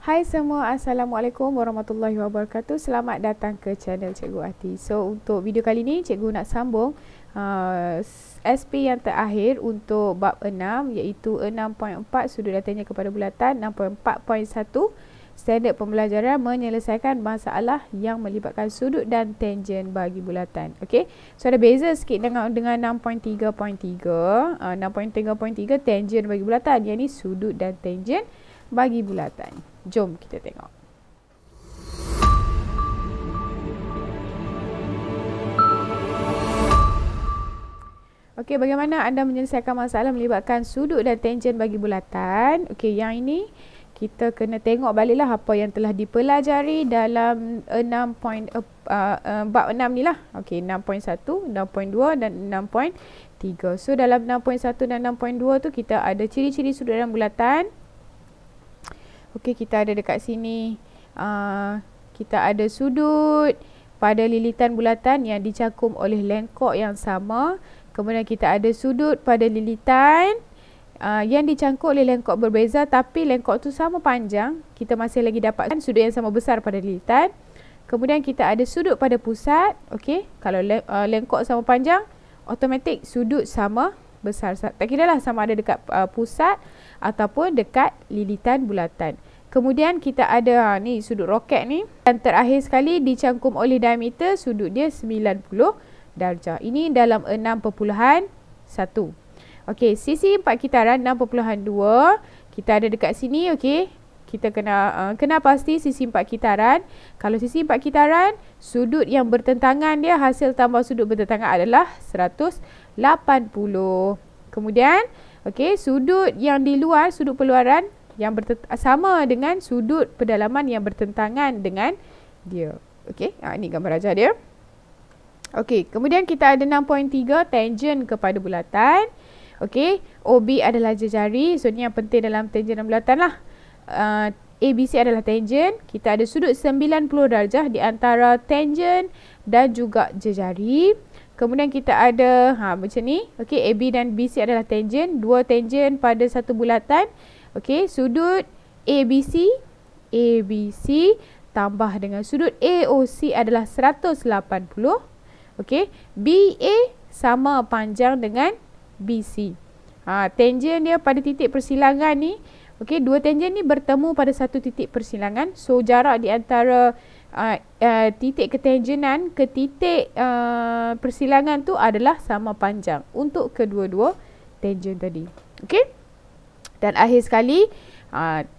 Hai semua, Assalamualaikum warahmatullahi wabarakatuh. Selamat datang ke channel Cikgu Ati. So, untuk video kali ni, Cikgu nak sambung SP yang terakhir untuk bab 6 iaitu 6.4 sudut dan tangen kepada bulatan, 6.4.1 standard pembelajaran menyelesaikan masalah yang melibatkan sudut dan tangen bagi bulatan. Okey. So, ada beza sikit dengan 6.3.3. 6.3.3 tangen bagi bulatan, yang ni sudut dan tangen bagi bulatan. Jom kita tengok. Okey, bagaimana anda menyelesaikan masalah melibatkan sudut dan tangen bagi bulatan? Okey, yang ini kita kena tengok baliklah apa yang telah dipelajari dalam bab 6 ni lah. Okey, 6.1, 6.2 dan 6.3. So, dalam 6.1 dan 6.2 tu kita ada ciri-ciri sudut dan bulatan. Okey, kita ada dekat sini, kita ada sudut pada lilitan bulatan yang dicangkum oleh lengkok yang sama. Kemudian kita ada sudut pada lilitan yang dicangkuk oleh lengkok berbeza tapi lengkok tu sama panjang. Kita masih lagi dapatkan sudut yang sama besar pada lilitan. Kemudian kita ada sudut pada pusat. Okey, kalau lengkok sama panjang, automatik sudut sama besar. Tak kira lah sama ada dekat pusat ataupun dekat lilitan bulatan. Kemudian kita ada ni sudut roket ni. Dan terakhir sekali dicangkum oleh diameter, sudut dia 90 darjah. Ini dalam 6.1. Okey, sisi 4 kitaran 6.2. Kita ada dekat sini, okey. Kita kena pasti sisi 4 kitaran. Kalau sisi 4 kitaran, sudut yang bertentangan dia, hasil tambah sudut bertentangan adalah 180. Kemudian, okey, sudut yang di luar, sudut peluaran yang sama dengan sudut pedalaman yang bertentangan dengan dia. Okey, ini gambar ajar dia. Okey, kemudian kita ada 6.3 tangen kepada bulatan. Okey, OB adalah jejari. So, ni yang penting dalam tangen dan bulatan lah. ABC adalah tangen. Kita ada sudut 90 darjah di antara tangen dan juga jejari. Kemudian kita ada macam ni. Okey, AB dan BC adalah tangen. Dua tangen pada satu bulatan. Okey, sudut ABC tambah dengan sudut AOC adalah 180. Okey, BA sama panjang dengan BC. Tangen dia pada titik persilangan ni. Okey, dua tangen ni bertemu pada satu titik persilangan. So, jarak di antara titik ketangenan ke titik persilangan tu adalah sama panjang untuk kedua-dua tangen tadi. Okey. Dan akhir sekali,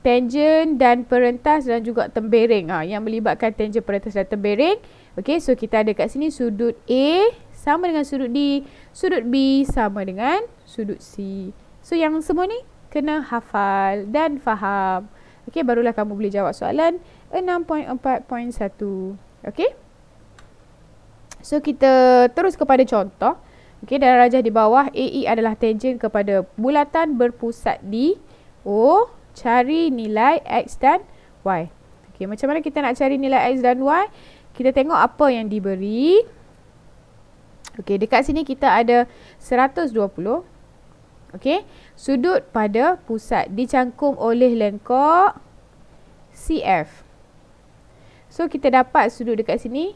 tangen dan perentas dan juga tembering. Yang melibatkan tangen, perentas dan tembering. Okey, so kita ada kat sini sudut A sama dengan sudut D. Sudut B sama dengan sudut C. So, yang semua ni kena hafal dan faham. Okey, barulah kamu boleh jawab soalan 6.4.1. Okey. So, kita terus kepada contoh. Okey, dalam rajah di bawah, AE adalah tangen kepada bulatan berpusat di O. Cari nilai X dan Y. Okey, macam mana kita nak cari nilai X dan Y? Kita tengok apa yang diberi. Okey, dekat sini kita ada 120. Okey, sudut pada pusat dicangkum oleh lengkok CF. So, kita dapat sudut dekat sini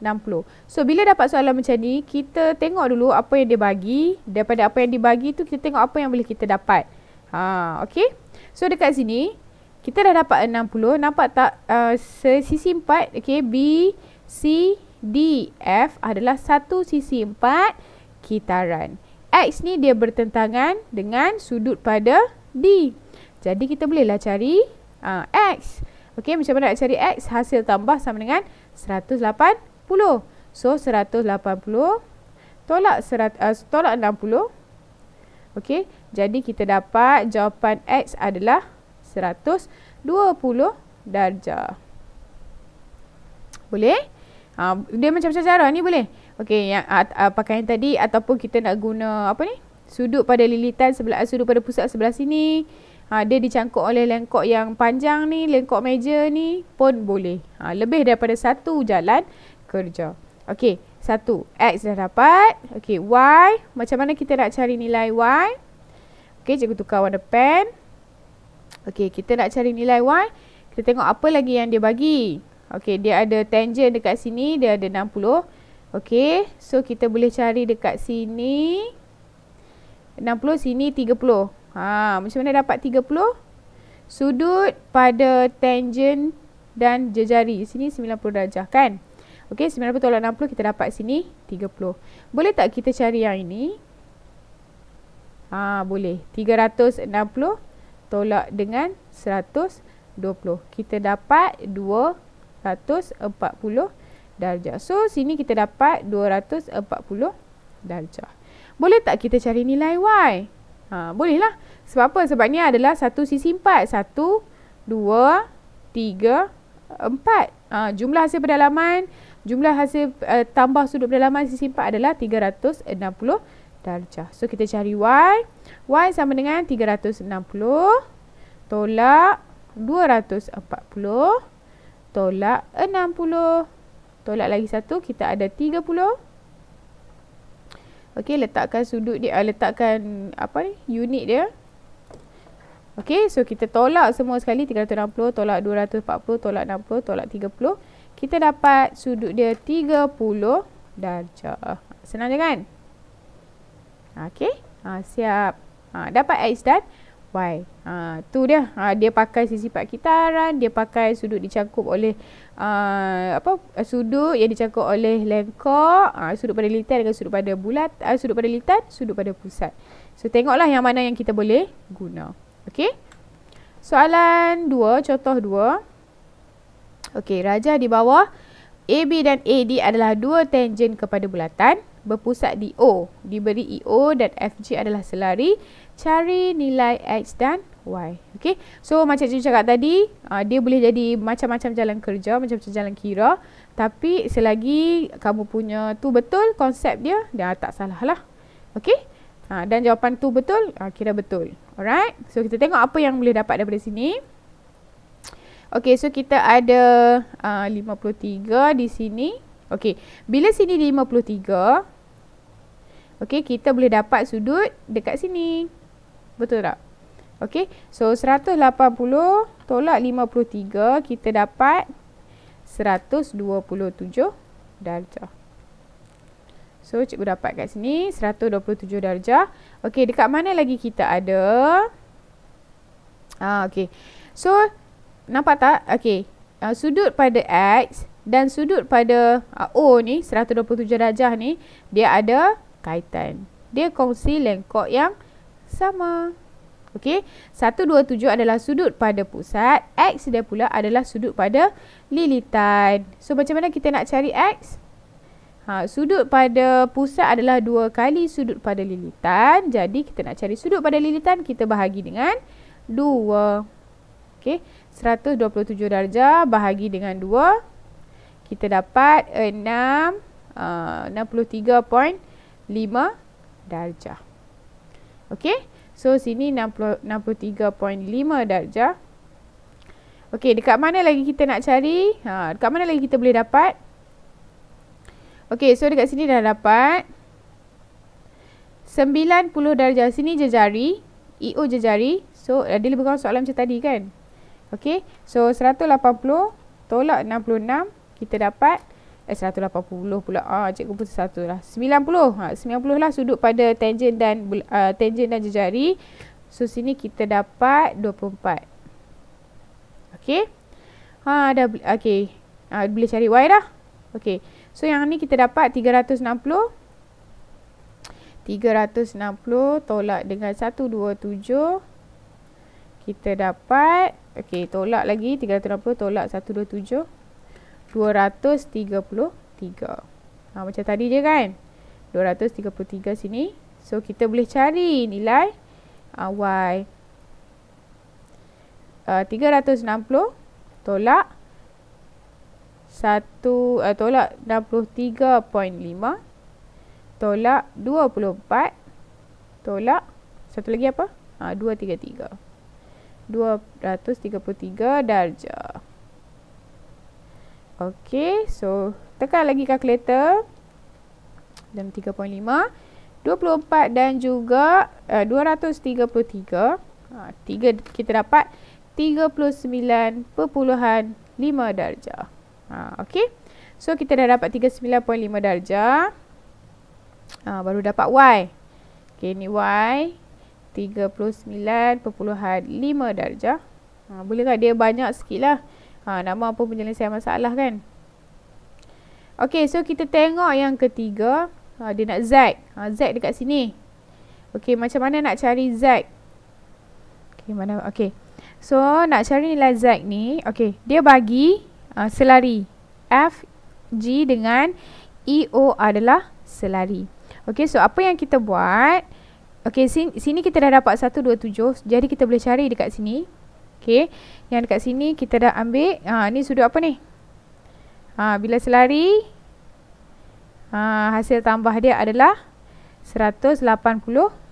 60. So, bila dapat soalan macam ni, kita tengok dulu apa yang dia bagi. Daripada apa yang dibagi tu, kita tengok apa yang boleh kita dapat. Okey. So, dekat sini, kita dah dapat 60. Nampak tak sisi 4, okey, B, C, D, F adalah satu sisi 4 kitaran. X ni dia bertentangan dengan sudut pada D. Jadi, kita bolehlah cari X. Okey, macam mana nak cari X? Hasil tambah sama dengan 180. So, 180 tolak 60. Okey, jadi kita dapat jawapan X adalah 120 darjah. Boleh? Dia macam-macam cara ni boleh. Okey, yang pakai yang tadi ataupun kita nak guna apa ni? Sudut pada lilitan sudut pada pusat sebelah sini. Dia dicangkuk oleh lengkok yang panjang ni, lengkok meja ni pun boleh. Lebih daripada satu jalan kerja. Okey, 1. X dah dapat. Okey, Y. Macam mana kita nak cari nilai Y? Okey, cikgu tukar warna pen. Okey, kita nak cari nilai Y. Kita tengok apa lagi yang dia bagi. Okey, dia ada tangent dekat sini, dia ada 60. Okey, so kita boleh cari dekat sini 60, sini 30. Macam mana dapat 30? Sudut pada tangent dan jejari. Sini 90 darjah kan? Okey, 90 tolak 60 kita dapat sini 30. Boleh tak kita cari yang ini? Boleh. 360 tolak dengan 120. Kita dapat 240 darjah. So, sini kita dapat 240 darjah. Boleh tak kita cari nilai Y? Boleh lah. Sebab apa? Sebab ni adalah satu sisi 4. 1, 2, 3, 4. Jumlah hasil pendalaman, jumlah hasil tambah sudut pendalaman sisi 4 adalah 360 darjah. So, kita cari Y. Y sama dengan 360 tolak 240 tolak 60. Tolak lagi satu, kita ada 30. Okey, letakkan sudut dia, letakkan unit dia. Okey, so kita tolak semua sekali. 360 tolak 240 tolak 60 tolak 30. Kita dapat sudut dia 30 darjah. Senang je kan? Okey, siap. Dapat X dan Y. Tu dia. Dia pakai sisi perkitaran, dia pakai sudut dicangkup oleh sudut yang dicangkup oleh lengkok, sudut pada lilitan dengan sudut pada bulat, sudut pada lilitan, sudut pada pusat. So tengoklah yang mana yang kita boleh guna. Okey. Soalan 2, contoh 2. Okey, rajah di bawah AB dan AD adalah dua tangent kepada bulatan berpusat di O. Diberi EO dan FG adalah selari. Cari nilai X dan Y. Okey. So macam cikgu cakap tadi, dia boleh jadi macam-macam jalan kerja, macam-macam jalan kira. Tapi selagi kamu punya tu betul, konsep dia tak salah lah. Okey. Dan jawapan tu betul, kira betul. Alright. So kita tengok apa yang boleh dapat daripada sini. Okey, so kita ada 53 di sini. Okey, bila sini 53, okey, kita boleh dapat sudut dekat sini. Betul tak? Okey, so 180 tolak 53, kita dapat 127 darjah. So, cikgu dapat kat sini 127 darjah. Okey, dekat mana lagi kita ada? Okey. So, nampak tak? Okey. Sudut pada X dan sudut pada O ni, 127 darjah ni, dia ada kaitan. Dia kongsi lengkok yang sama. Okey. 127 adalah sudut pada pusat. X dia pula adalah sudut pada lilitan. So, macam mana kita nak cari X? Sudut pada pusat adalah 2 kali sudut pada lilitan. Jadi, kita nak cari sudut pada lilitan, kita bahagi dengan 2. Okey. 127 darjah bahagi dengan 2. Kita dapat 63.5 darjah. Okey. So, sini 63.5 darjah. Okey, dekat mana lagi kita nak cari? Dekat mana lagi kita boleh dapat? Okey, so dekat sini dah dapat 90 darjah. Sini jejari, EO jejari. So, dia lebih kurang soalan macam tadi kan? Okey, so 180 tolak 66, kita dapat 180 pula. Cikgu pun satu lah. 90. 90 lah sudut pada tangent dan jejari. So, sini kita dapat 24. Okey. Okey. Boleh cari Y dah. Okey. So, yang ni kita dapat 360. 360 tolak dengan 127. Kita dapat, okey, tolak lagi 360 tolak 127. 233. Macam tadi je kan? 233 sini. So, kita boleh cari nilai Y. 360 tolak tolak 63.5 tolak 24 tolak satu lagi apa? 233. 233 darjah. Okey, so tekan lagi kalkulator. Dan 3.5, 24 dan juga 233. 3 kita dapat 39.5 darjah. Okey. So kita dah dapat 39.5 darjah. Baru dapat Y. Okey, ni Y 39.5 darjah. Boleh tak dia banyak sikit lah. Nama apa penyelesaian masalah kan. Okey, so kita tengok yang ketiga. Dia nak Z. Z dekat sini. Okey, macam mana nak cari Z? Okey, mana? Okey. So, nak cari nilai Z ni. Okey, dia bagi selari. F, G dengan E, O adalah selari. Okey, so apa yang kita buat? Okey, sini kita dah dapat 127. Jadi kita boleh cari dekat sini. Okey, yang dekat sini kita dah ambil. Ni sudut apa ni? Bila selari, hasil tambah dia adalah 180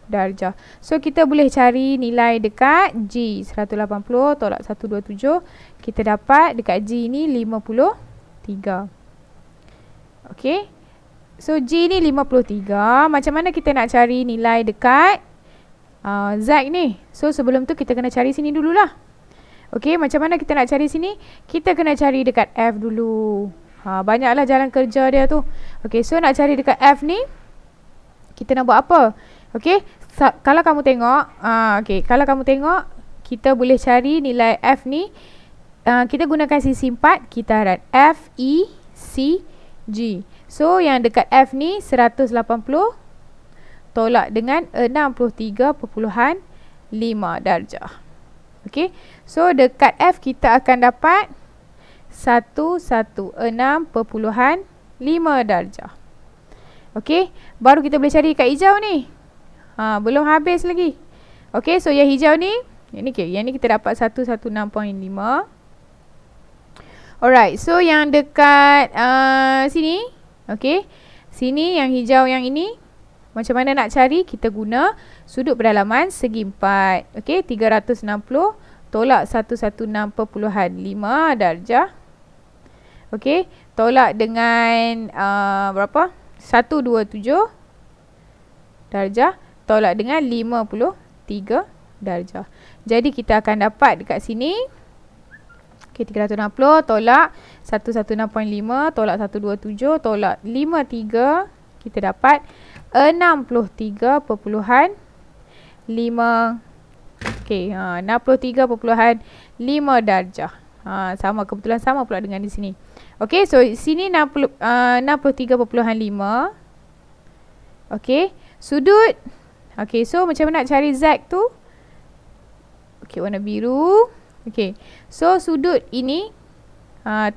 darjah. So, kita boleh cari nilai dekat G. 180 tolak 127. Kita dapat dekat G ni 53. Okey. So, G ni 53. Macam mana kita nak cari nilai dekat Z ni? So, sebelum tu kita kena cari sini dululah. Okey, macam mana kita nak cari sini? Kita kena cari dekat F dulu. Banyaklah jalan kerja dia tu. Okey, so nak cari dekat F ni, kita nak buat apa? Okey, kalau kamu tengok, kalau kamu tengok, kita boleh cari nilai F ni. Kita gunakan sisi 4, kitaran F, E, C, G. So, yang dekat F ni 180 tolak dengan 63.5 darjah. Okey, so dekat F kita akan dapat 116.5 darjah. Okey, baru kita boleh cari kat hijau ni. Belum habis lagi. Okey, so yang hijau ni, yang ni kita dapat 116.5. Alright, so yang dekat sini, okey, sini yang hijau yang ini, macam mana nak cari? Kita guna sudut pendalaman segi 4. Okey, 360 tolak 116.5 darjah. Okey, tolak dengan berapa? 127 darjah tolak dengan 53 darjah. Jadi kita akan dapat dekat sini. Okey, 360 tolak 116.5 tolak 127 tolak 53, kita dapat 63.5. Okey, 63.5 darjah. Sama, kebetulan sama pula dengan di sini. Okey, so sini 63.5. Okey, sudut. Okey, so macam mana nak cari Z tu? Okey, warna biru. Okey, so sudut ini,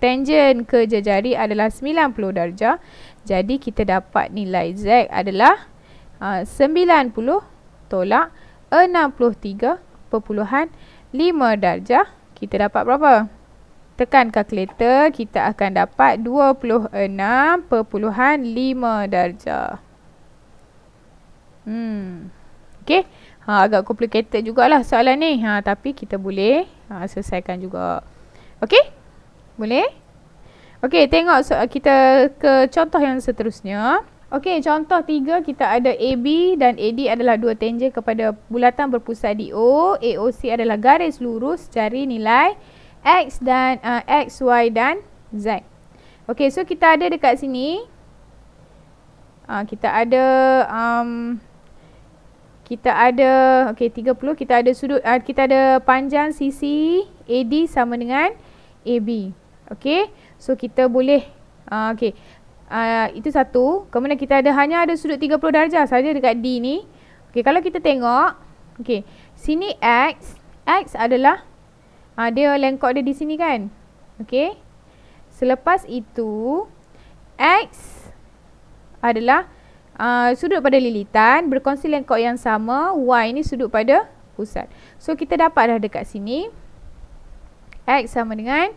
tangent ke jejari adalah 90 darjah. Jadi kita dapat nilai Z adalah 90 tolak 63.5 darjah. Kita dapat berapa? Tekan kalkulator, kita akan dapat 26.5 darjah. Okey, agak complicated jugalah soalan ni. Tapi kita boleh selesaikan juga. Okey? Boleh? Okey, tengok kita ke contoh yang seterusnya. Okey, contoh 3, kita ada AB dan AD adalah dua tangent kepada bulatan berpusat di O. AOC adalah garis lurus. Cari nilai X dan X, Y dan Z. Okey, so kita ada dekat sini. Kita ada okey 30, kita ada sudut, kita ada panjang sisi AD sama dengan AB. Okey, so kita boleh itu satu. Kemudian kita hanya ada sudut 30 darjah saja dekat D ni. Okey, kalau kita tengok, okey, sini X adalah dia lengkok dia di sini kan. Okey. Selepas itu X adalah sudut pada lilitan berkongsi lengkok yang sama. Y ni sudut pada pusat. So kita dapat dah dekat sini X sama dengan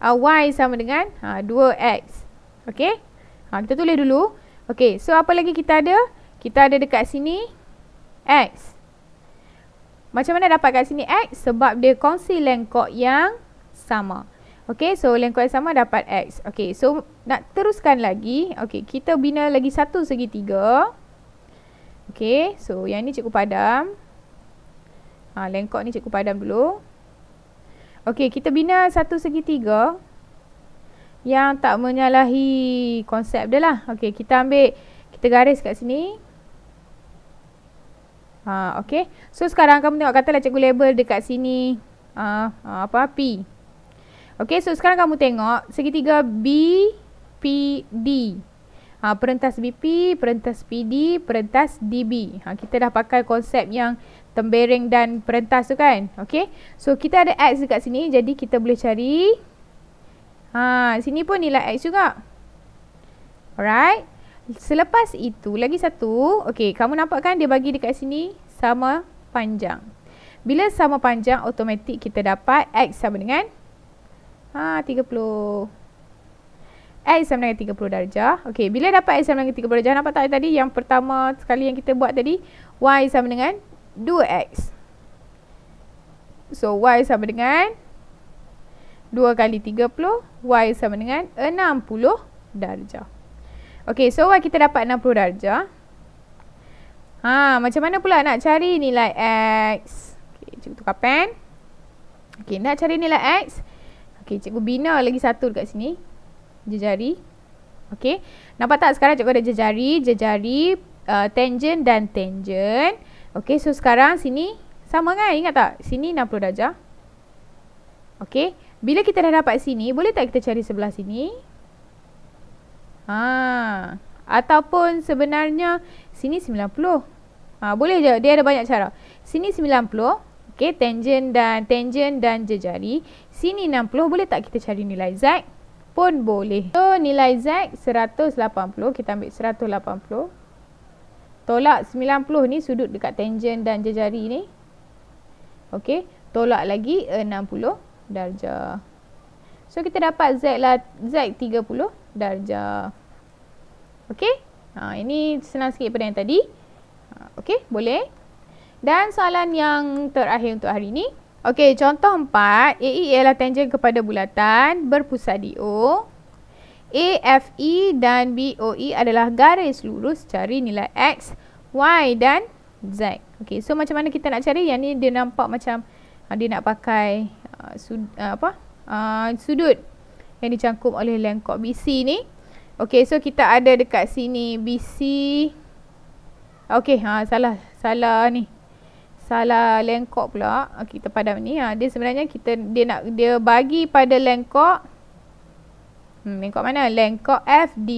Y sama dengan 2X. Okey. Kita tulis dulu. Okey, so apa lagi kita ada? Kita ada dekat sini X. Macam mana dapat kat sini X? Sebab dia kongsi lengkok yang sama. Okey, so lengkok yang sama dapat X. Okey, so nak teruskan lagi. Okey, kita bina lagi satu segitiga. Okey, so yang ni cikgu padam. Lengkok ni cikgu padam dulu. Okey, kita bina satu segitiga yang tak menyalahi konsep dia lah. Okey, kita ambil, kita garis kat sini. Okey. So sekarang kamu tengok, katalah cikgu label dekat sini P. Okey, so sekarang kamu tengok segitiga BPD. Perentas BP, perentas PD, perentas DB. Kita dah pakai konsep yang tembereng dan perentas tu kan. Okey. So kita ada X dekat sini, jadi kita boleh cari sini pun nilai X juga. Alright. Selepas itu lagi satu. Okey, kamu nampak kan dia bagi dekat sini sama panjang. Bila sama panjang, automatik kita dapat X sama dengan 30. X sama dengan 30 darjah. Okey, bila dapat X sama dengan 30 darjah, nampak tak tadi yang pertama sekali yang kita buat tadi, Y sama dengan 2X. So Y sama dengan 2 kali 30, Y sama dengan 60 darjah. Okey, so Y kita dapat 60 darjah. Macam mana pula nak cari nilai X? Okey, cikgu tukar pen. Okey, nak cari nilai X. Okey, cikgu bina lagi satu dekat sini. Jejari. Okey, nampak tak sekarang cikgu ada jejari, tangent dan tangent. Okey, so sekarang sini sama kan? Ingat tak? Sini 60 darjah. Okey, bila kita dah dapat sini, boleh tak kita cari sebelah sini? Ataupun sebenarnya sini 90. Boleh je, dia ada banyak cara. Sini 90. Okey, tangent dan jejari. Sini 60, boleh tak kita cari nilai Z? Pun boleh. So nilai Z 180, kita ambil 180. Tolak 90 ni sudut dekat tangent dan jejari ni. Okey, tolak lagi 60 darjah. So kita dapat Z lah, Z 30 darjah. Okey, ini senang sikit pada yang tadi. Okey, boleh. Dan soalan yang terakhir untuk hari ini. Okey, contoh 4. AE ialah tangent kepada bulatan berpusat di O. AFE dan BOE adalah garis lurus. Cari nilai X, Y dan Z. Okey, so macam mana kita nak cari? Yang ni dia nampak macam dia nak pakai sudut yang dicangkup oleh lengkok BC ni. Okey, so kita ada dekat sini BC. Okey, salah ni. Salah lengkok pula. Kita padam ni. Dia sebenarnya dia bagi pada lengkok. Lengkok mana? Lengkok FD.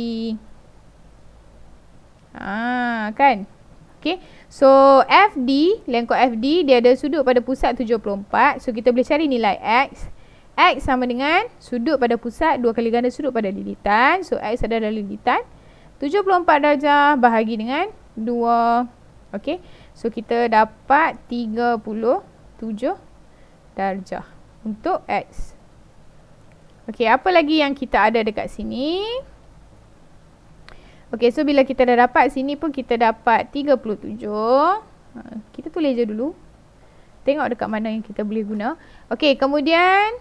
Kan? Okey. So FD, lengkok FD dia ada sudut pada pusat 74. So kita boleh cari nilai X. X sama dengan sudut pada pusat 2 kali ganda sudut pada lilitan. So X ada dalam lilitan 74 darjah bahagi dengan 2. Okey. So kita dapat 37 darjah untuk X. Okey, apa lagi yang kita ada dekat sini? Okey, so bila kita dah dapat sini pun kita dapat 37. Kita tulis je dulu. Tengok dekat mana yang kita boleh guna. Okey, kemudian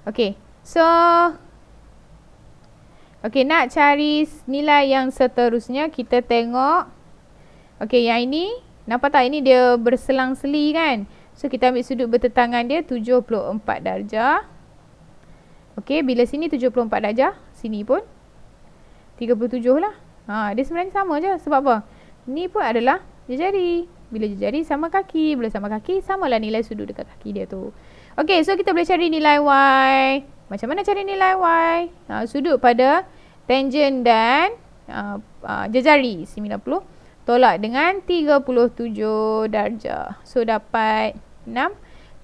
okey. So okey, nak cari nilai yang seterusnya, kita tengok. Okey, yang ini nampak tak, ini dia berselang-seli kan? So kita ambil sudut bertentangan dia 74 darjah. Okey, bila sini 74 darjah, sini pun 37 lah. Dia sebenarnya sama je. Sebab apa? Ni pun adalah jejari. Bila jejari sama kaki, bila sama kaki samalah nilai sudut dekat kaki dia tu. Okey, so kita boleh cari nilai Y. Macam mana cari nilai Y? Sudut pada tangent dan jejari 90 tolak dengan 37 darjah. So dapat 53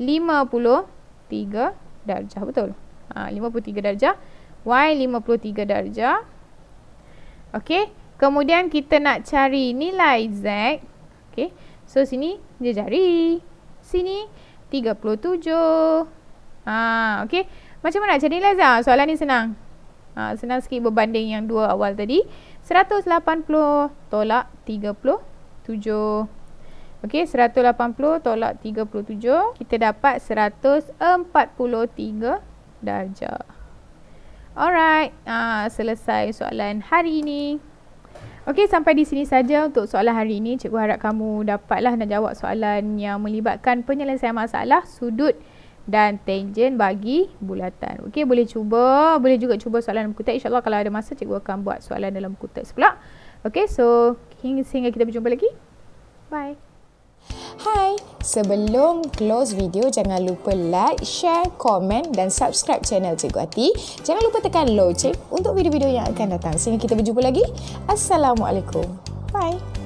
darjah. Betul? 53 darjah. Y 53 darjah. Okey. Kemudian kita nak cari nilai Z. Okey. So sini jejari. Sini 37. Okey. Macam mana nak cari nilai Z? Soalan ni senang. Senang sikit berbanding yang dua awal tadi. 180 tolak 37. Okey, 180 tolak 37. Kita dapat 143 darjah. Alright, selesai soalan hari ini. Okey, sampai di sini saja untuk soalan hari ini. Cikgu harap kamu dapatlah nak jawab soalan yang melibatkan penyelesaian masalah sudut dan tangent bagi bulatan. Okey, boleh juga cuba soalan dalam buku teks. InsyaAllah kalau ada masa cikgu akan buat soalan dalam buku teks pula. Okey, so sehingga kita berjumpa lagi. Bye. Hai, sebelum close video jangan lupa like, share, komen dan subscribe channel Cikgu Ati. Jangan lupa tekan lonceng untuk video-video yang akan datang. Sehingga kita berjumpa lagi. Assalamualaikum. Bye.